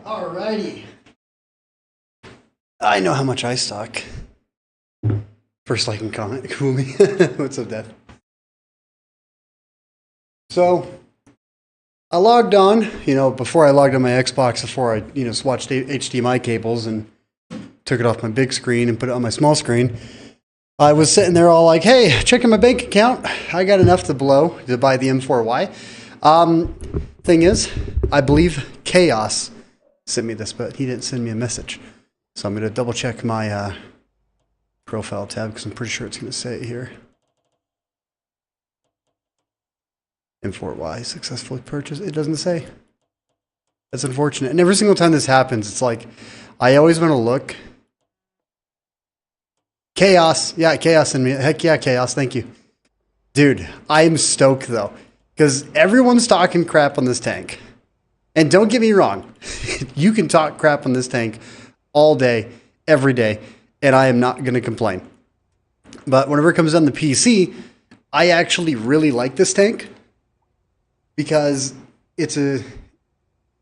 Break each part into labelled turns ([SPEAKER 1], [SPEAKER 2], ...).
[SPEAKER 1] Alrighty. I know how much I stock. First like and comment. Cool me. What's up, Dad? So, I logged on, before I logged on my Xbox, before I, swatched HDMI cables and took it off my big screen and put it on my small screen. I was sitting there all like, hey, checking my bank account. I got enough to blow to buy the M4Y. Thing is, I believe Chaos sent me this, but he didn't send me a message. So I'm going to double check my profile tab because I'm pretty sure it's going to say it here. M4Y successfully purchased. It doesn't say. That's unfortunate. And every single time this happens, it's like, I always want to look. Chaos. Yeah, Chaos in me. Heck yeah, Chaos. Thank you. Dude, I'm stoked though. Because everyone's talking crap on this tank. And don't get me wrong. You can talk crap on this tank all day, every day. And I am not going to complain. But whenever it comes on the PC, I actually really like this tank. Because it's a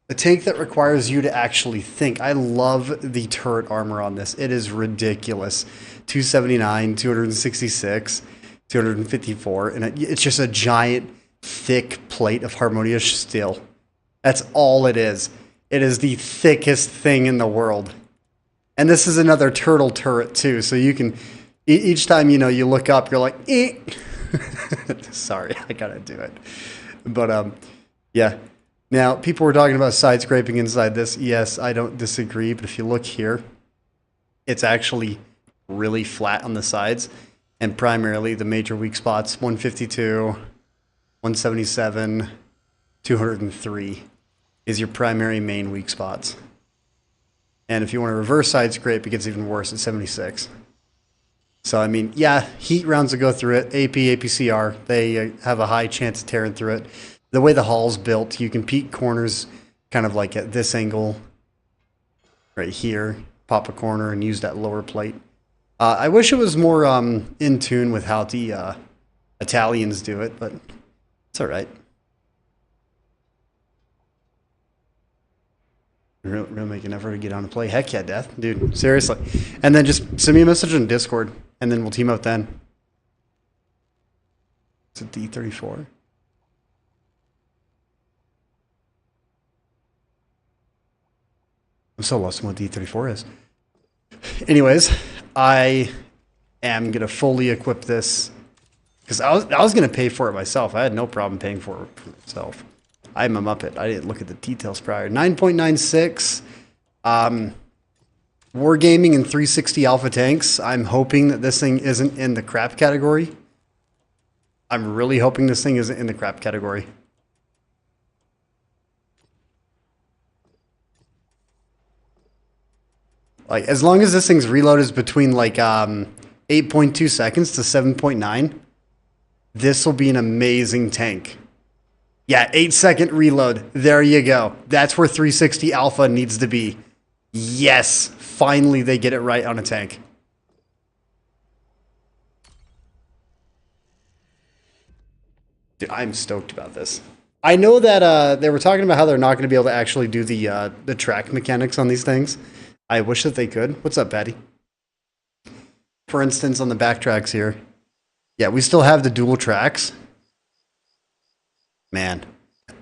[SPEAKER 1] tank that requires you to actually think. I love the turret armor on this. It is ridiculous. 279, 266, 254. And it's just a giant, thick plate of Harmonia steel. That's all it is. It is the thickest thing in the world. And this is another turtle turret too. So you can, each time, you look up, you're like, eh. Sorry, I gotta do it. But, yeah. Now, people were talking about side scraping inside this. Yes, I don't disagree. But if you look here, it's actually really flat on the sides. And primarily the major weak spots, 152, 177, 203 is your primary main weak spots. And if you want to reverse side scrape, it gets even worse at 76. So, I mean, yeah, heat rounds will go through it. AP, APCR, they have a high chance of tearing through it. The way the hull's built, you can peek corners kind of like at this angle right here, pop a corner and use that lower plate. I wish it was more in tune with how the Italians do it, but it's all right. Real make an effort to get on to play. Heck yeah, Death. Dude, seriously. And then just send me a message on Discord, and then we'll team up then. It's a D34. I'm so lost in what D34 is. Anyways, I am going to fully equip this. Because I was going to pay for it myself. I had no problem paying for it for myself. I'm a Muppet. I didn't look at the details prior. 9.96. Wargaming and 360 Alpha tanks. I'm hoping that this thing isn't in the crap category. I'm really hoping this thing isn't in the crap category. Like, as long as this thing's reload is between like 8.2 seconds to 7.9, this will be an amazing tank. Yeah, 8-second reload. There you go. That's where 360 Alpha needs to be. Yes, finally they get it right on a tank. Dude, I'm stoked about this. I know that they were talking about how they're not going to be able to actually do the track mechanics on these things. I wish that they could. What's up, Patty? For instance, on the backtracks here. Yeah, we still have the dual tracks. Man,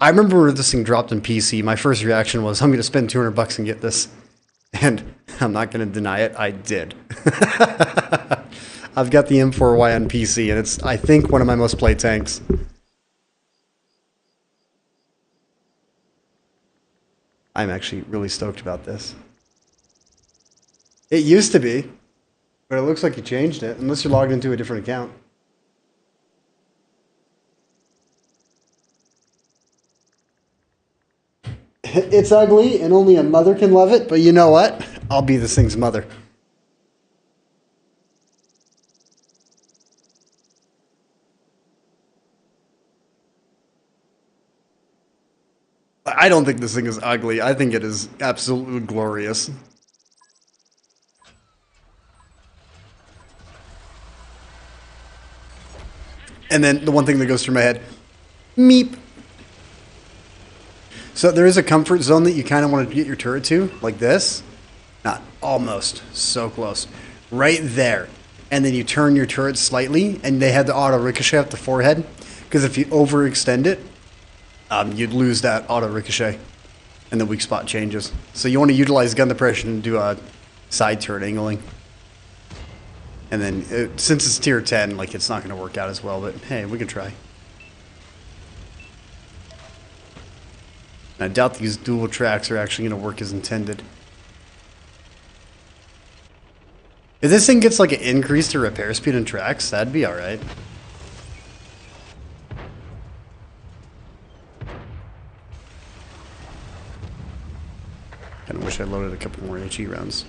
[SPEAKER 1] I remember when this thing dropped in PC, my first reaction was, I'm going to spend 200 bucks and get this. And I'm not going to deny it, I did. I've got the M4Y on PC, and it's, I think, one of my most played tanks. I'm actually really stoked about this. It used to be, but it looks like you changed it, unless you're logged into a different account. It's ugly, and only a mother can love it, but you know what? I'll be this thing's mother. I don't think this thing is ugly. I think it is absolutely glorious. And then the one thing that goes through my head, meep. So there is a comfort zone that you kind of want to get your turret to, like this. Not almost, so close. Right there. And then you turn your turret slightly, and they had the auto ricochet off the forehead. Because if you overextend it, you'd lose that auto ricochet, and the weak spot changes. So you want to utilize gun depression and do a side turret angling. And then, since it's tier 10, like it's not going to work out as well, but hey, we can try. I doubt these dual tracks are actually going to work as intended. If this thing gets like an increase to repair speed and tracks, that'd be alright. Kinda wish I loaded a couple more HE rounds.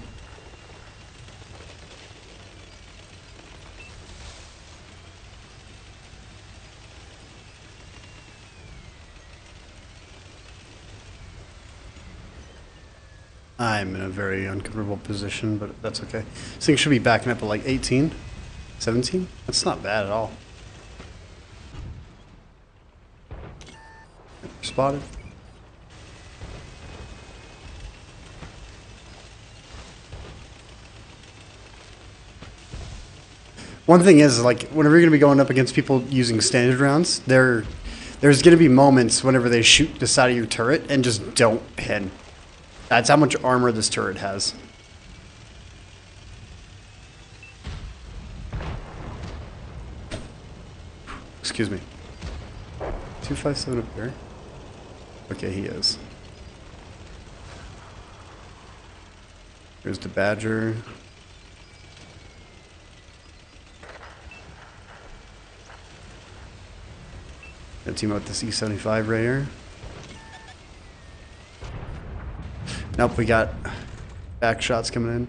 [SPEAKER 1] I'm in a very uncomfortable position, but that's okay. This thing should be backing up at like 18, 17. That's not bad at all. Spotted. One thing is, like, whenever you're going to be going up against people using standard rounds, there's going to be moments whenever they shoot the side of your turret and just don't hit. That's how much armor this turret has. Excuse me. 257 up there? Okay, he is. Here's the Badger. Gonna team up with this E75 right here. Nope, we got back shots coming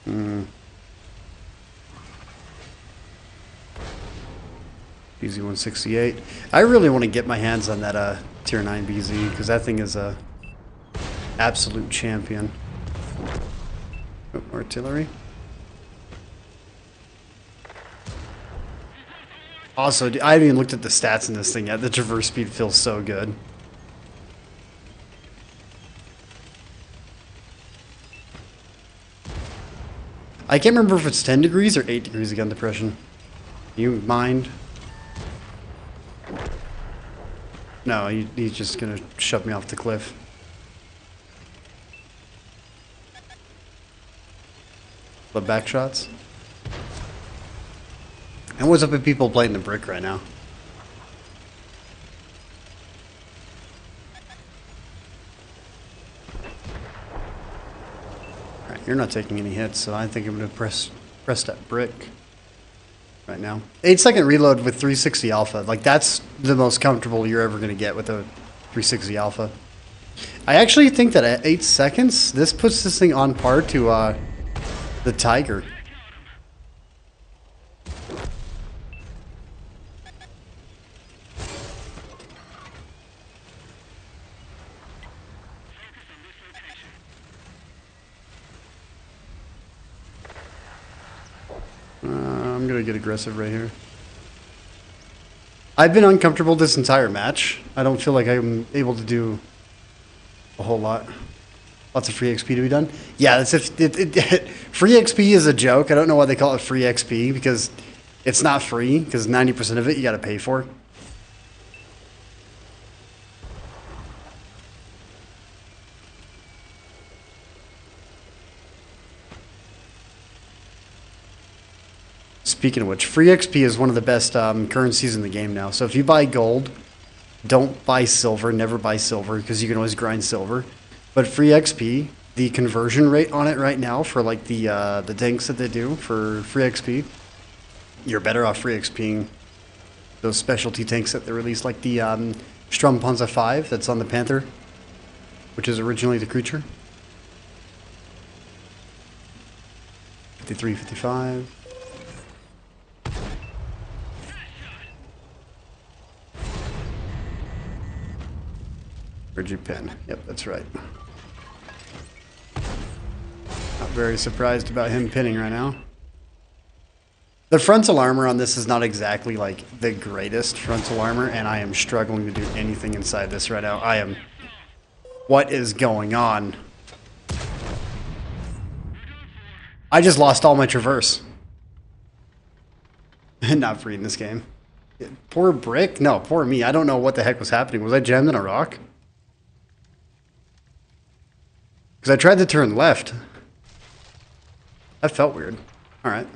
[SPEAKER 1] in. BZ-168. I really want to get my hands on that tier 9 BZ because that thing is a absolute champion. Oh, artillery. Also, I haven't even looked at the stats in this thing yet. The traverse speed feels so good. I can't remember if it's 10 degrees or 8 degrees of gun depression. You mind? No, he's just gonna shove me off the cliff. The back shots. And what's up with people playing the brick right now? Alright, you're not taking any hits, so I think I'm gonna press that brick right now. 8-second reload with 360 alpha. Like, that's the most comfortable you're ever gonna get with a 360 alpha. I actually think that at 8 seconds, this puts this thing on par to the Tiger. I'm gonna get aggressive right here. I've been uncomfortable this entire match. I don't feel like I'm able to do a whole lot. Lots of free XP to be done. Yeah, that's free XP is a joke. I don't know why they call it free XP because it's not free because 90% of it you got to pay for. Speaking of which, free XP is one of the best currencies in the game now. So if you buy gold, don't buy silver. Never buy silver because you can always grind silver. But free XP, the conversion rate on it right now for like the tanks that they do for free XP, you're better off free XPing those specialty tanks that they release, like the Strompanzer 5 that's on the Panther, which is originally the creature. 53, 55. Where'd you pin? Yep, that's right. Not very surprised about him pinning right now. The frontal armor on this is not exactly like the greatest frontal armor, and I am struggling to do anything inside this right now. I am... What is going on? I just lost all my traverse. Not free in this game. Poor Brick? No, poor me. I don't know what the heck was happening. Was I jammed in a rock? Because I tried to turn left. That felt weird. Alright.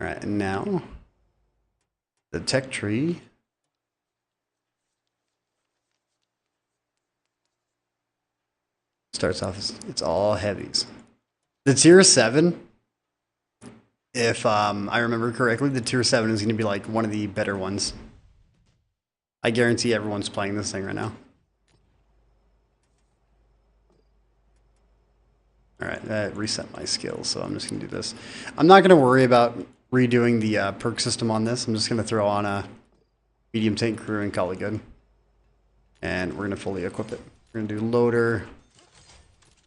[SPEAKER 1] Alright, and now... the tech tree... starts off as it's all heavies. The tier 7, if I remember correctly, the tier 7 is going to be like one of the better ones. I guarantee everyone's playing this thing right now. Alright, that reset my skills, so I'm just going to do this. I'm not going to worry about redoing the perk system on this. I'm just going to throw on a medium tank crew and call it good. And we're going to fully equip it. We're going to do loader...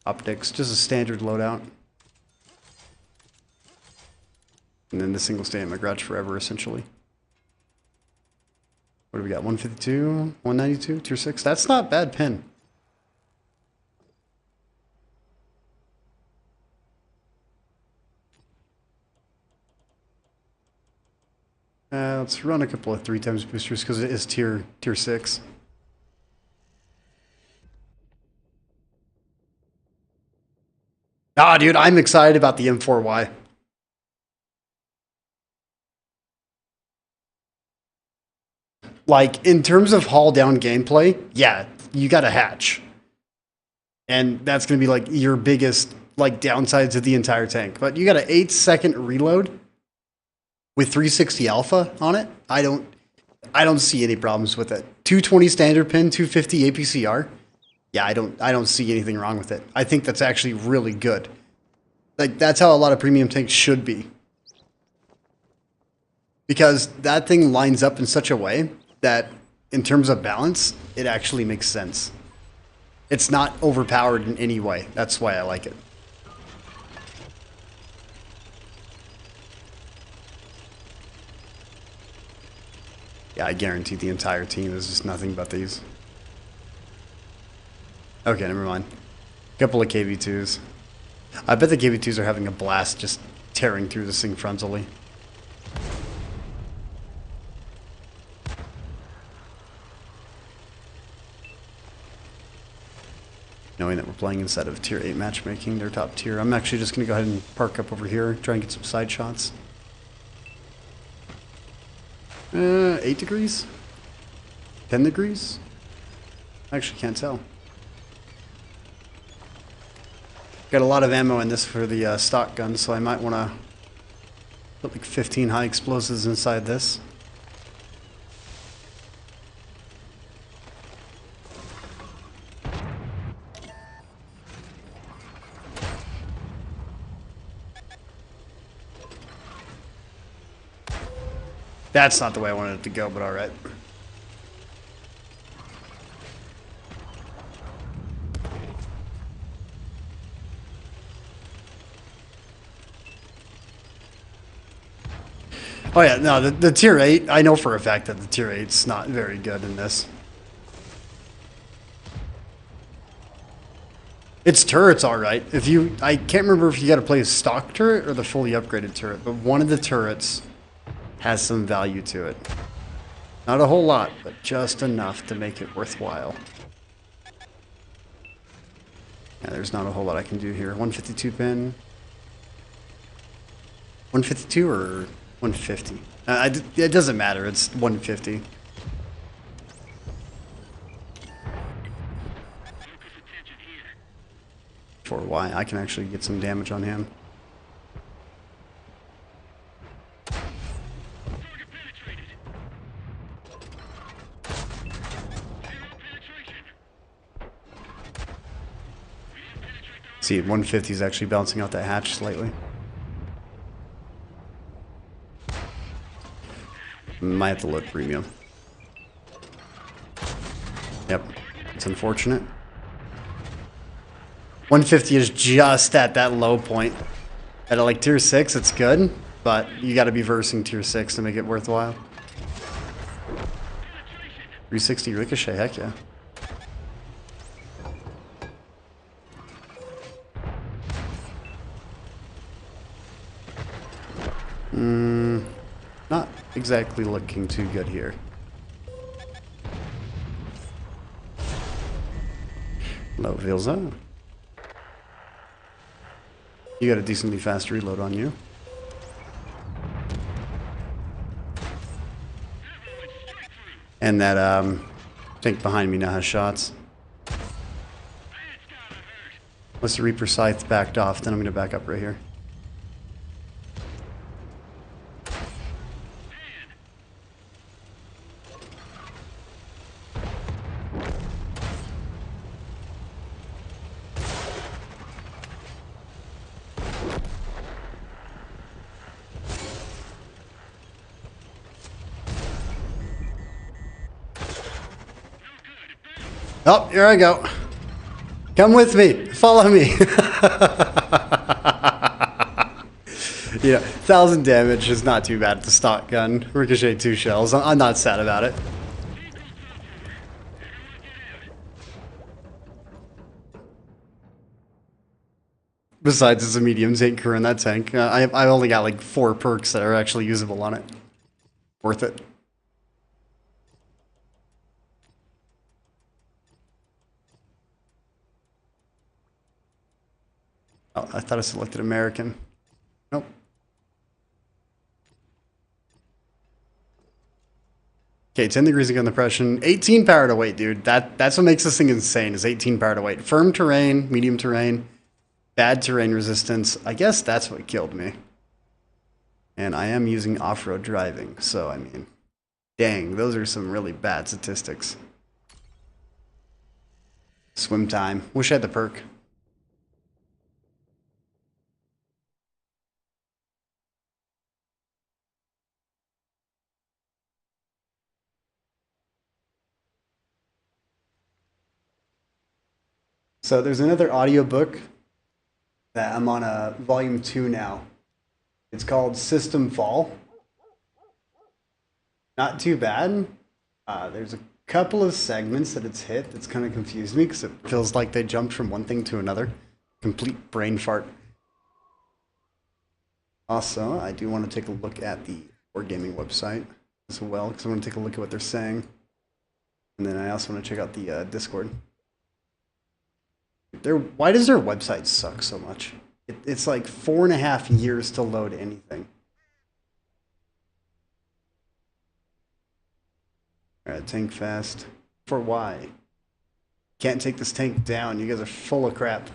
[SPEAKER 1] optics, just a standard loadout. And then this thing will stay in my garage forever, essentially. What do we got? 152, 192, tier 6. That's not bad pin. Let's run a couple of 3x boosters because it is tier 6. Ah, dude, I'm excited about the M4Y. Like, in terms of haul down gameplay, yeah, you got a hatch. And that's going to be, like, your biggest, like, downside to the entire tank. But you got an 8-second reload with 360 alpha on it. I don't see any problems with it. 220 standard pin, 250 APCR. Yeah, I don't see anything wrong with it. I think that's actually really good. Like, that's how a lot of premium tanks should be. Because that thing lines up in such a way that, in terms of balance, it actually makes sense. It's not overpowered in any way. That's why I like it. Yeah, I guarantee the entire team is just nothing but these. Okay, never mind. Couple of KV2s. I bet the KV2s are having a blast just tearing through this thing frontally. Knowing that we're playing inside of tier 8 matchmaking, they're top tier. I'm actually just going to go ahead and park up over here, try and get some side shots. 8 degrees? 10 degrees? I actually can't tell. Got a lot of ammo in this for the stock gun, so I might want to put like 15 high explosives inside this. That's not the way I wanted it to go, but alright. Oh yeah, no, the tier 8, I know for a fact that the tier 8's not very good in this. Its turret's alright. I can't remember if you gotta play a stock turret or the fully upgraded turret, but one of the turrets has some value to it. Not a whole lot, but just enough to make it worthwhile. Yeah, there's not a whole lot I can do here. 152 pin. 152 or 150? It doesn't matter, it's 150. For why I can actually get some damage on him. See, 150 is actually bouncing out that hatch slightly. Might have to load premium. Yep. It's unfortunate. 150 is just at that low point. At like tier 6, it's good, but you got to be versing tier 6 to make it worthwhile. 360 ricochet, heck yeah. Not exactly looking too good here. Low Vilza. You got a decently fast reload on you. And that tank behind me now has shots. Unless the Reaper Scythe backed off, then I'm going to back up right here. Oh, here I go. Come with me. Follow me. Yeah, 1,000 damage is not too bad at the stock gun. Ricochet 2 shells. I'm not sad about it. Besides, it's a medium tanker in that tank. I only got like 4 perks that are actually usable on it. Worth it. Oh, I thought I selected American. Nope. Okay, 10 degrees of gun depression. 18 power to weight, dude. That's what makes this thing insane, is 18 power to weight. Firm terrain, medium terrain, bad terrain resistance. I guess that's what killed me. And I am using off-road driving, so I mean, dang, those are some really bad statistics. Swim time. Wish I had the perk. So there's another audiobook that I'm on a volume 2 now. It's called System Fall. Not too bad. There's a couple of segments that it's hit that's kind of confused me because it feels like they jumped from one thing to another. Complete brain fart. Also, I do want to take a look at the Wargaming website as well because I want to take a look at what they're saying. And then I also want to check out the Discord. Why does their website suck so much? It's like 4.5 years to load anything. Alright, tank fast. For why? Can't take this tank down. You guys are full of crap.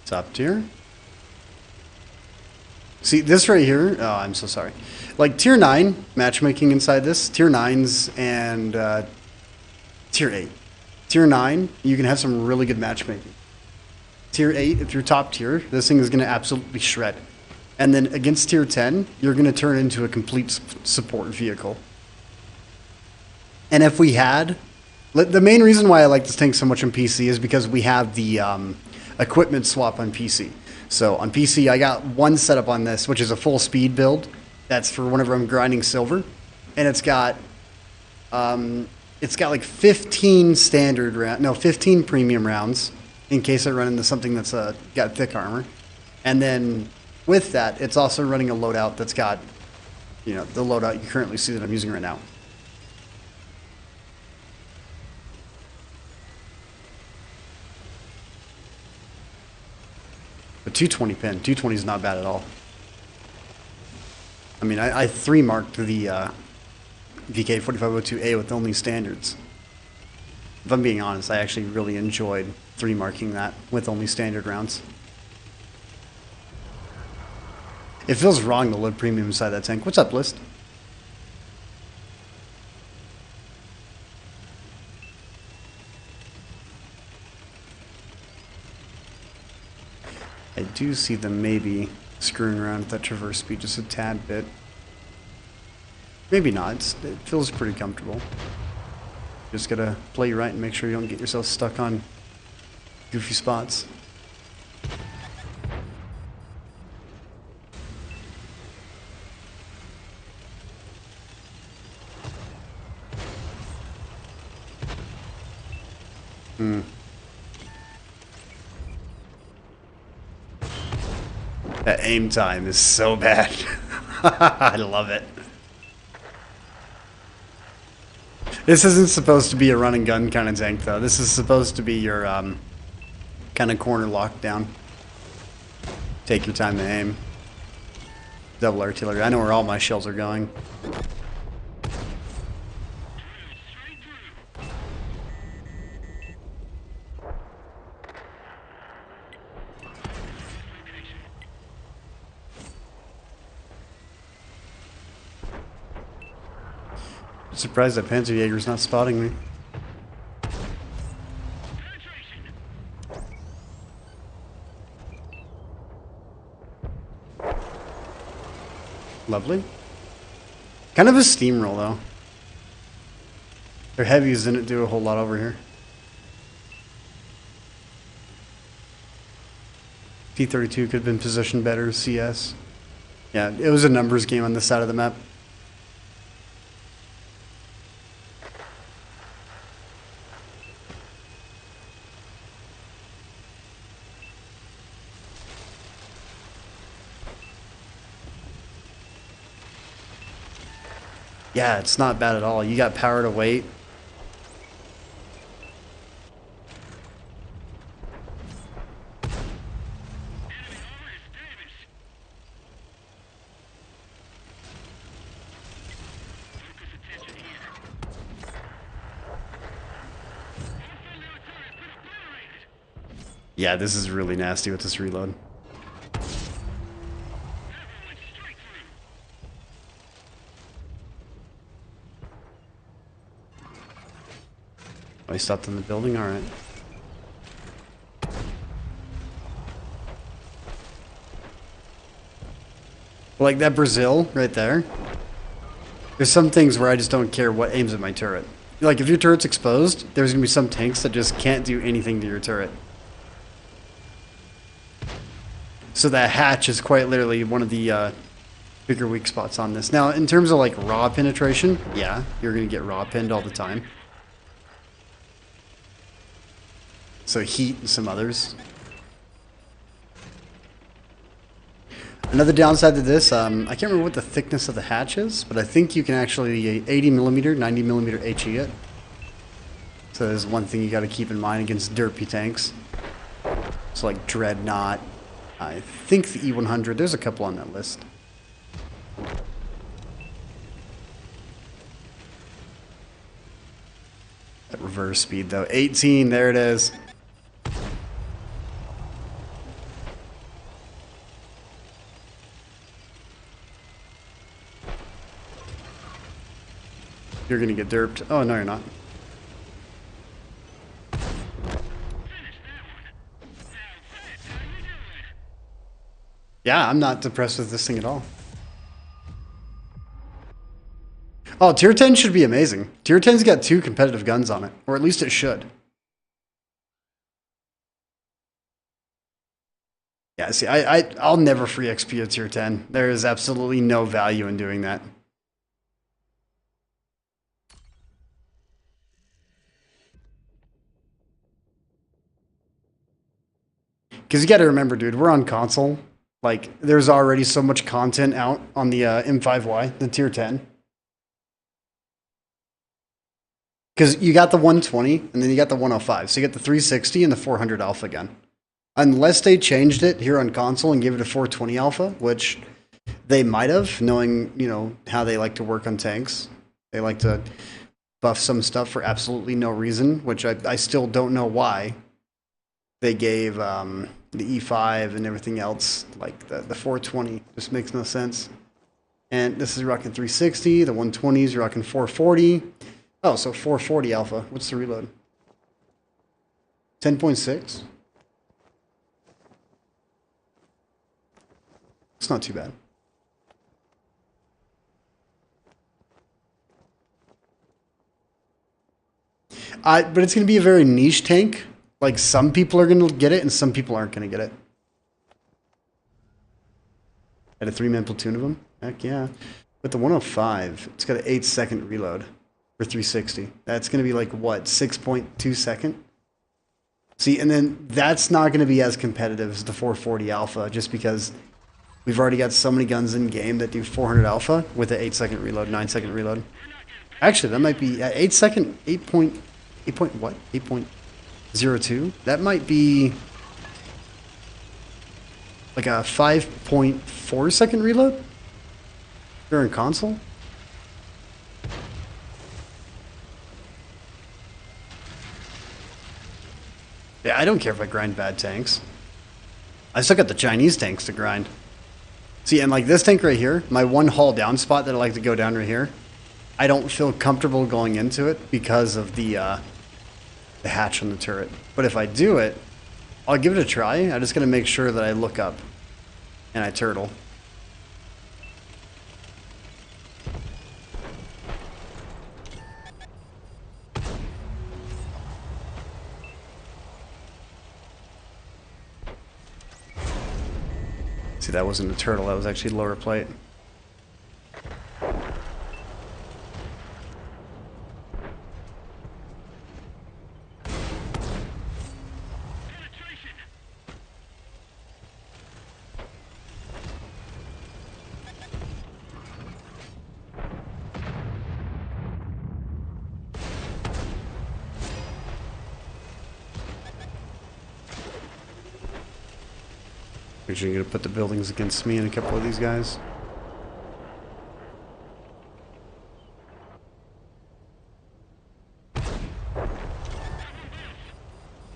[SPEAKER 1] Top tier. See, this right here, oh, I'm so sorry. Like tier 9 matchmaking inside this, tier 9s and tier 8. Tier 9, you can have some really good matchmaking. Tier 8, if you're top tier, this thing is going to absolutely shred. And then against tier 10, you're going to turn into a complete support vehicle. And if we had, the main reason why I like this tank so much on PC is because we have the equipment swap on PC. So on PC, I got one setup on this, which is a full speed build. That's for whenever I'm grinding silver. And it's got like 15 standard round, no, 15 premium rounds in case I run into something that's got thick armor. And then with that, it's also running a loadout that's got, you know, the loadout you currently see that I'm using right now. But 220 pin, 220 is not bad at all. I mean, I 3-marked the VK4502A with only standards. If I'm being honest, I actually really enjoyed 3-marking that with only standard rounds. It feels wrong to load premium inside that tank. What's up, List? I do see them maybe screwing around with that traverse speed just a tad bit. Maybe not. It feels pretty comfortable. Just gotta play right and make sure you don't get yourself stuck on goofy spots. That aim time is so bad. I love it. This isn't supposed to be a run and gun kind of tank, though. This is supposed to be your kind of corner lockdown. Take your time to aim. Double artillery. I know where all my shells are going. Surprised that Panzerjäger's not spotting me. Lovely. Kind of a steamroll, though. Their heavies didn't do a whole lot over here. T-32 could have been positioned better, CS. Yeah, it was a numbers game on this side of the map. Yeah, it's not bad at all. You got power to wait. Yeah, this is really nasty with this reload. Oh, he stopped in the building? Alright. Like that Brazil right there. There's some things where I just don't care what aims at my turret. Like if your turret's exposed, there's gonna be some tanks that just can't do anything to your turret. So that hatch is quite literally one of the bigger weak spots on this. Now, in terms of like raw penetration, yeah, you're gonna get raw pinned all the time. So heat and some others. Another downside to this, I can't remember what the thickness of the hatch is, but I think you can actually 80mm, 90mm HE it. So there's one thing you got to keep in mind against derpy tanks. So like Dreadnought, I think the E100, there's a couple on that list. That reverse speed though, 18, there it is. You're gonna get derped. Oh, no, you're not. Yeah, I'm not depressed with this thing at all. Oh, Tier 10 should be amazing. Tier 10's got 2 competitive guns on it, or at least it should. Yeah, see, I'll never free XP a Tier 10. There is absolutely no value in doing that. Because you got to remember, dude, we're on console. Like, there's already so much content out on the M5Y, the Tier 10. Because you got the 120, and then you got the 105. So you got the 360 and the 400 alpha again. Unless they changed it here on console and gave it a 420 alpha, which they might have, knowing, you know, how they like to work on tanks. They like to buff some stuff for absolutely no reason, which I still don't know why. They gave the E5 and everything else, like the 420, just makes no sense. And this is rocking 360, the 120s rocking 440. Oh, so 440 alpha. What's the reload? 10.6? It's not too bad. But it's going to be a very niche tank. Like, some people are going to get it and some people aren't going to get it. At a 3-man platoon of them? Heck yeah. With the 105, it's got an 8-second reload for 360. That's going to be like, what, 6.2 second? See, and then that's not going to be as competitive as the 440 Alpha, just because we've already got so many guns in game that do 400 Alpha with an 8-second reload, 9-second reload. Actually, that might be 8-second, 8.02. That might be like a 5.4-second reload during console. Yeah, I don't care if I grind bad tanks. I still got the Chinese tanks to grind. See, and like this tank right here, my one hull down spot that I like to go down right here, I don't feel comfortable going into it because of the hatch on the turret. But if I do it, I'll give it a try. I'm just going to make sure that I look up and I turtle. See, that wasn't a turtle, that was actually lower plate. Make sure you're going to put the buildings against me and a couple of these guys.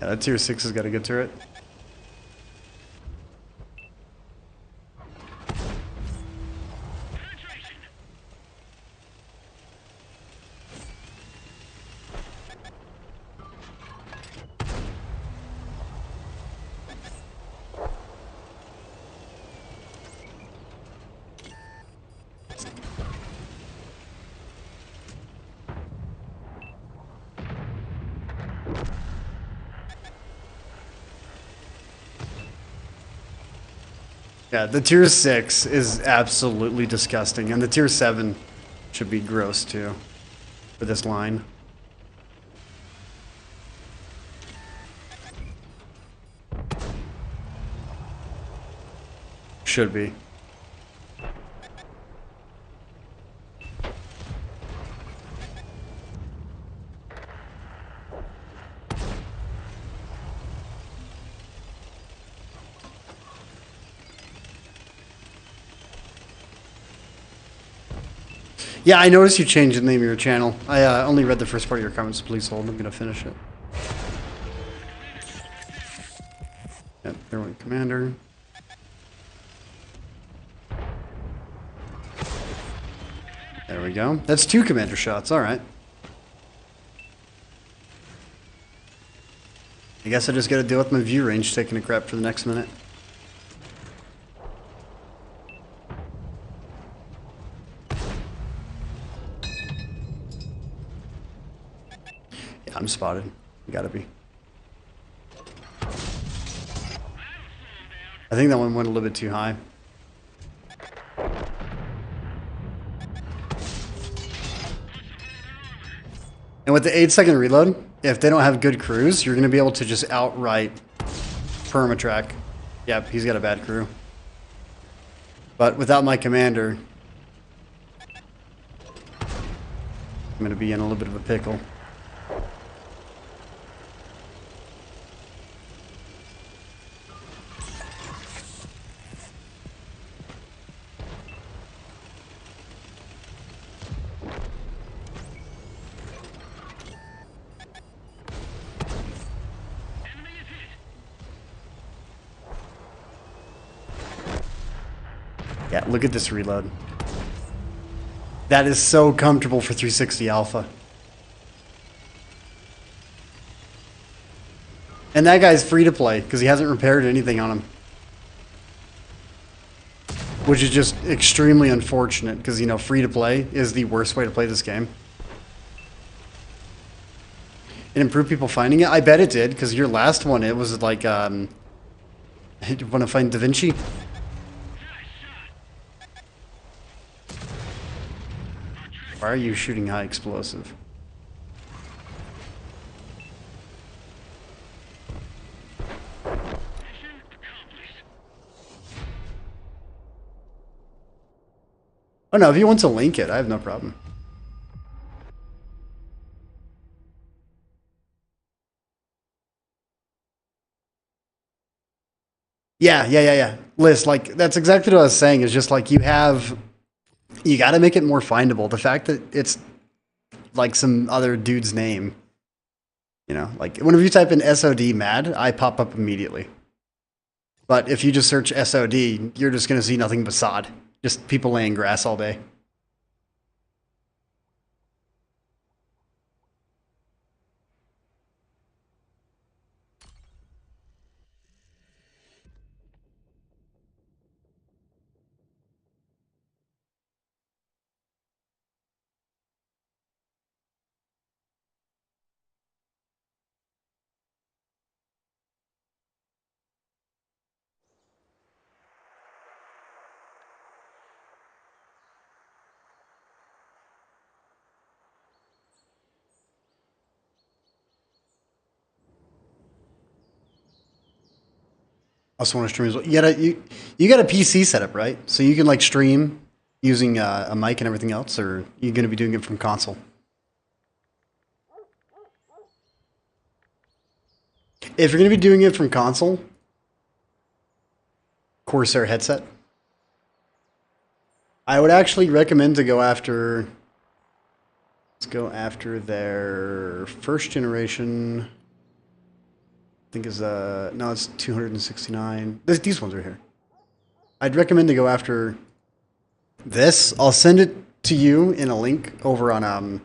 [SPEAKER 1] Yeah, that tier 6 has got a good turret. Yeah, the tier 6 is absolutely disgusting, and the tier 7 should be gross too, for this line. Should be. Yeah, I noticed you changed the name of your channel. I only read the first part of your comments. Please hold. I'm going to finish it. Yep, there went Commander. There we go. That's 2 Commander shots. All right. I guess I just got to deal with my view range taking a crap for the next minute. I'm spotted. You gotta be. I think that one went a little bit too high. And with the 8-second reload, if they don't have good crews, you're gonna be able to just outright permatrack. Yep, he's got a bad crew. But without my commander, I'm gonna be in a little bit of a pickle. Yeah, look at this reload. That is so comfortable for 360 Alpha. And that guy's free to play because he hasn't repaired anything on him. Which is just extremely unfortunate because, you know, free to play is the worst way to play this game. It improved people finding it? I bet it did, because your last one, it was like, you want to find Da Vinci? Why are you shooting high explosive? Oh no, if you want to link it, I have no problem. Yeah. Liz, like, that's exactly what I was saying, is just like you gotta make it more findable. The fact that it's like some other dude's name, you know, like whenever you type in SOD mad, I pop up immediately. But if you just search SOD, you're just gonna see nothing but sod. Just people laying grass all day. I also want to stream as well. You got a PC setup, right? So you can like stream using a mic and everything else, or you're going to be doing it from console? If you're going to be doing it from console, Corsair headset. I would actually recommend to go after. Let's go after their first generation. I think is no, it's 269. These ones are here. I'd recommend to go after this. I'll send it to you in a link over on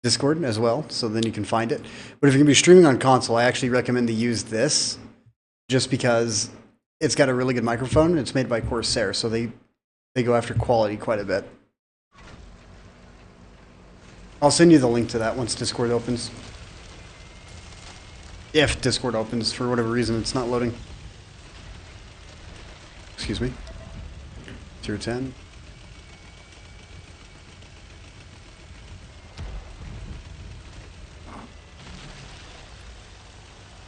[SPEAKER 1] Discord as well, so then you can find it. But if you're gonna be streaming on console, I actually recommend to use this, just because it's got a really good microphone. It's made by Corsair, so they go after quality quite a bit. I'll send you the link to that once Discord opens. If Discord opens, for whatever reason, it's not loading. Excuse me. Tier 10.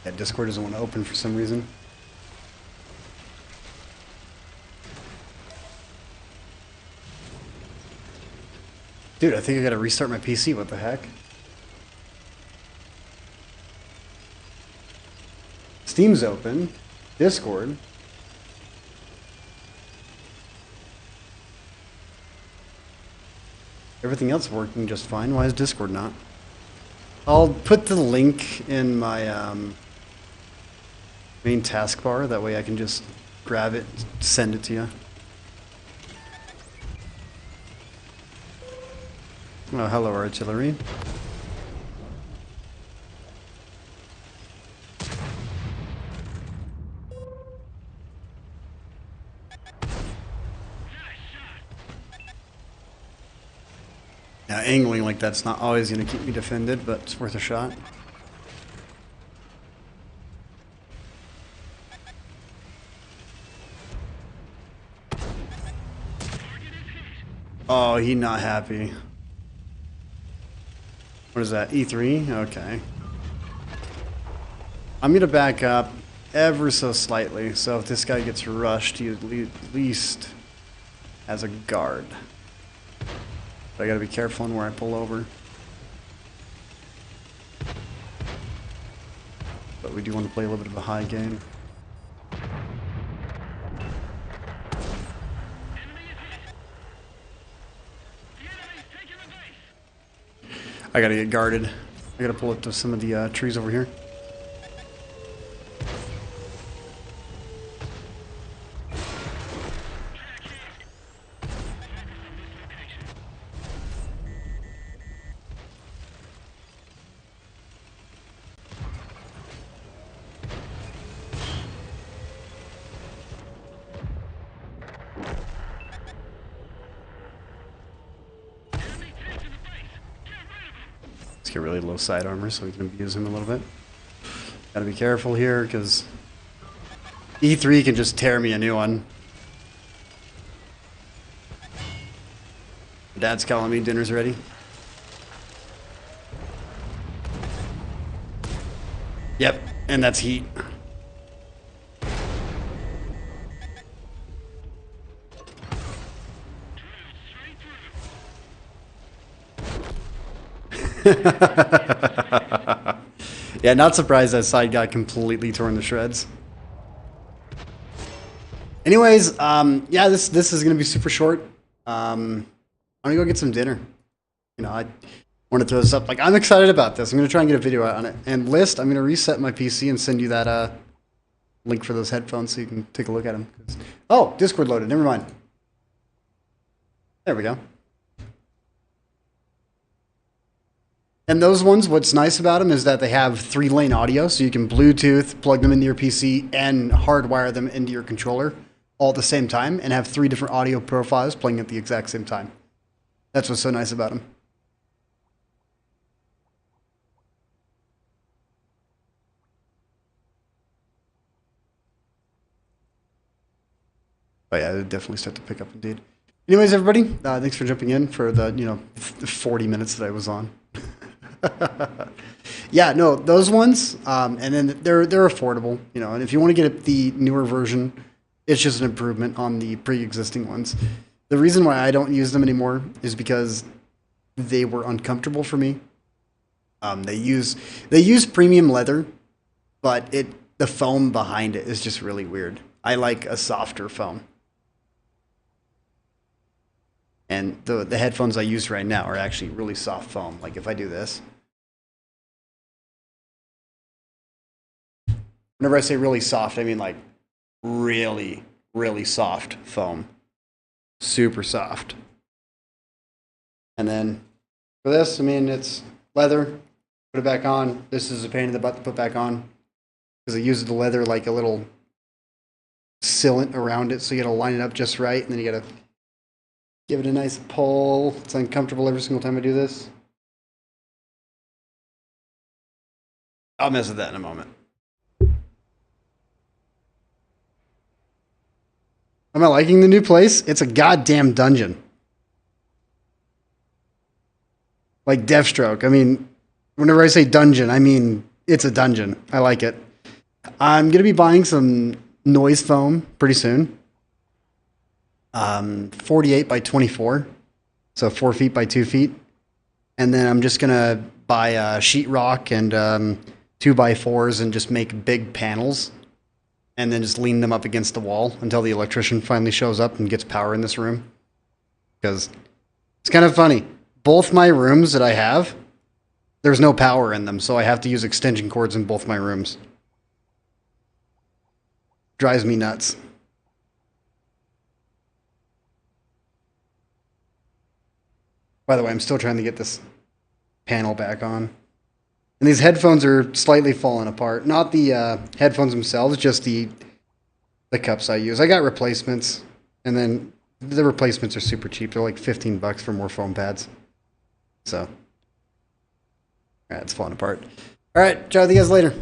[SPEAKER 1] Yeah, Discord doesn't want to open for some reason. Dude, I think I gotta restart my PC. What the heck? Steam's open. Discord. Everything else working just fine. Why is Discord not? I'll put the link in my main taskbar. That way I can just grab it, send it to you. Oh, hello, artillery. Now, angling like that's not always going to keep me defended, but it's worth a shot. Oh, he not happy. What is that, E3? Okay. I'm going to back up ever so slightly, so if this guy gets rushed, he at least has a guard. But I gotta be careful on where I pull over. But we do want to play a little bit of a high game. I gotta get guarded. I gotta pull up to some of the trees over here. Let's get really low side armor so we can abuse him a little bit. Gotta be careful here, because E3 can just tear me a new one. Dad's calling me, dinner's ready. Yep, and that's heat. Yeah, not surprised that side got completely torn to shreds. Anyways, yeah, this is gonna be super short. I'm gonna go get some dinner. You know, I want to throw this up. Like, I'm excited about this. I'm gonna try and get a video out on it. And list, I'm gonna reset my PC and send you that link for those headphones so you can take a look at them. Oh, Discord loaded. Never mind. There we go. And those ones, what's nice about them is that they have 3-lane audio, so you can Bluetooth, plug them into your PC, and hardwire them into your controller all at the same time, and have 3 different audio profiles playing at the exact same time. That's what's so nice about them. Oh yeah, it definitely start to pick up indeed. Anyways, everybody, thanks for jumping in for the 40 minutes that I was on. Yeah, no, those ones, and then they're affordable, you know. And if you want to get the newer version, it's just an improvement on the pre-existing ones. The reason why I don't use them anymore is because they were uncomfortable for me. They use premium leather, but the foam behind it is just really weird. I like a softer foam. And the headphones I use right now are actually really soft foam. Like if I do this. Whenever I say really soft, I mean like really, really soft foam. Super soft. And then for this, I mean, it's leather. Put it back on. This is a pain in the butt to put back on, because it uses the leather like a little sealant around it. So you got to line it up just right. And then you got to give it a nice pull. It's uncomfortable every single time I do this. I'll mess with that in a moment. Am I liking the new place? It's a goddamn dungeon. Like Deathstroke. I mean, whenever I say dungeon, I mean it's a dungeon. I like it. I'm going to be buying some noise foam pretty soon. 48 by 24. So 4 feet by 2 feet. And then I'm just going to buy sheetrock and 2x4s and just make big panels. And then just lean them up against the wall until the electrician finally shows up and gets power in this room. Because it's kind of funny. Both my rooms that I have, there's no power in them, so I have to use extension cords in both my rooms. Drives me nuts. By the way, I'm still trying to get this panel back on. And these headphones are slightly falling apart. Not the headphones themselves, just the cups I use. I got replacements, and then the replacements are super cheap. They're like 15 bucks for more foam pads. So, all right, it's falling apart. All right, chat with you guys later.